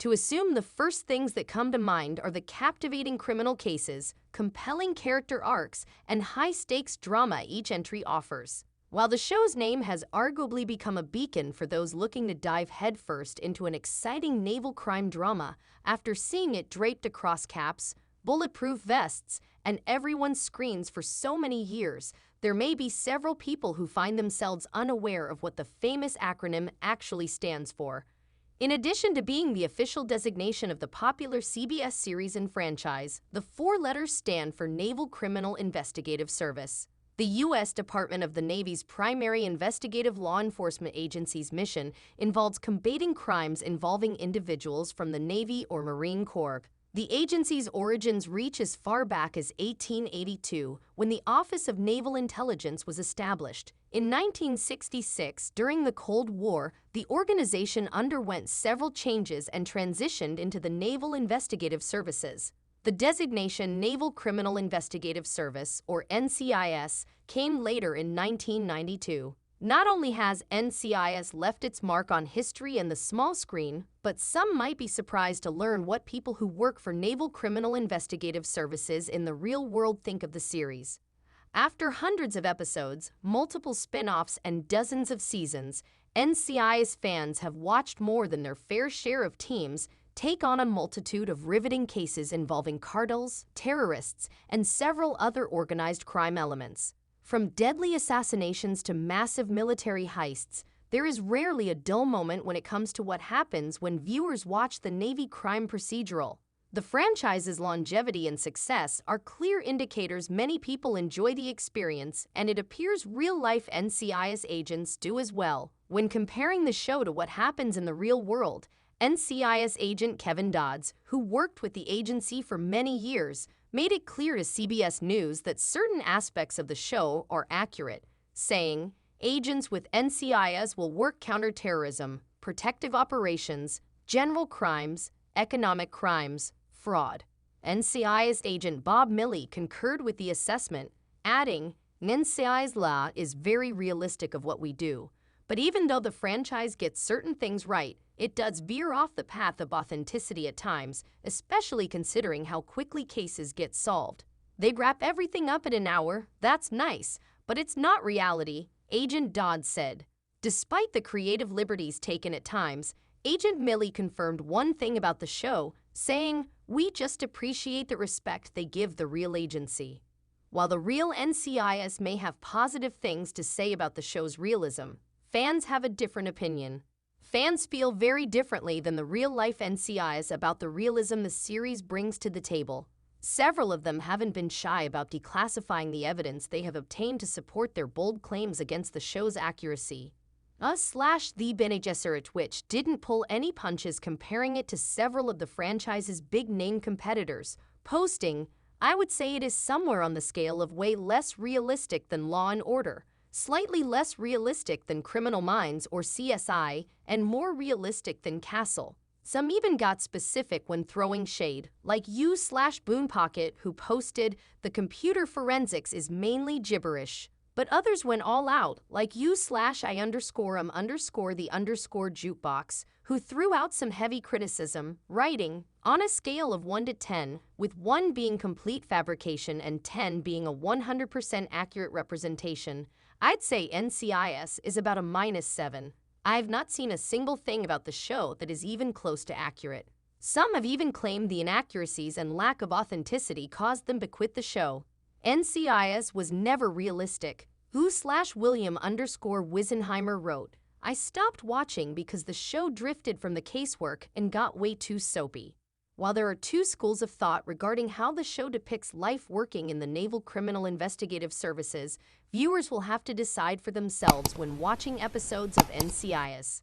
To assume the first things that come to mind are the captivating criminal cases, compelling character arcs, and high-stakes drama each entry offers. While the show's name has arguably become a beacon for those looking to dive headfirst into an exciting naval crime drama, after seeing it draped across caps, bulletproof vests, and everyone's screens for so many years, there may be several people who find themselves unaware of what the famous acronym actually stands for. In addition to being the official designation of the popular CBS series and franchise, the four letters stand for Naval Criminal Investigative Service. The U.S. Department of the Navy's primary investigative law enforcement agency's mission involves combating crimes involving individuals from the Navy or Marine Corps. The agency's origins reach as far back as 1882, when the Office of Naval Intelligence was established. In 1966, during the Cold War, the organization underwent several changes and transitioned into the Naval Investigative Services. The designation Naval Criminal Investigative Service, or NCIS, came later in 1992. Not only has NCIS left its mark on history and the small screen, but some might be surprised to learn what people who work for Naval Criminal Investigative Services in the real world think of the series. After hundreds of episodes, multiple spin-offs, and dozens of seasons, NCIS fans have watched more than their fair share of teams take on a multitude of riveting cases involving cartels, terrorists, and several other organized crime elements. From deadly assassinations to massive military heists, there is rarely a dull moment when it comes to what happens when viewers watch the Navy crime procedural. The franchise's longevity and success are clear indicators many people enjoy the experience, and it appears real-life NCIS agents do as well. When comparing the show to what happens in the real world, NCIS agent Kevin Dodds, who worked with the agency for many years, made it clear to CBS News that certain aspects of the show are accurate, saying, "Agents with NCIS will work counterterrorism, protective operations, general crimes, economic crimes, fraud." NCIS agent Bob Milley concurred with the assessment, adding, "NCIS law is very realistic of what we do. But even though the franchise gets certain things right, it does veer off the path of authenticity at times, especially considering how quickly cases get solved. They wrap everything up in an hour, that's nice, but it's not reality," Agent Dodd said. Despite the creative liberties taken at times, Agent Milley confirmed one thing about the show, saying, "We just appreciate the respect they give the real agency." While the real NCIS may have positive things to say about the show's realism, fans have a different opinion. Fans feel very differently than the real-life NCIS about the realism the series brings to the table. Several of them haven't been shy about declassifying the evidence they have obtained to support their bold claims against the show's accuracy. The Bene Gesserit which didn't pull any punches comparing it to several of the franchise's big-name competitors, posting, "I would say it is somewhere on the scale of way less realistic than Law & Order, slightly less realistic than Criminal Minds or CSI, and more realistic than Castle." Some even got specific when throwing shade, like u/Boonpocket, who posted, "The computer forensics is mainly gibberish." But others went all out, like u/I_am_the_jukebox, who threw out some heavy criticism, writing, "On a scale of 1 to 10, with 1 being complete fabrication and 10 being a 100% accurate representation, I'd say NCIS is about a -7. I've not seen a single thing about the show that is even close to accurate." Some have even claimed the inaccuracies and lack of authenticity caused them to quit the show. NCIS was never realistic. u/William_Wisenheimer wrote, "I stopped watching because the show drifted from the casework and got way too soapy." While there are two schools of thought regarding how the show depicts life working in the Naval Criminal Investigative Services, viewers will have to decide for themselves when watching episodes of NCIS.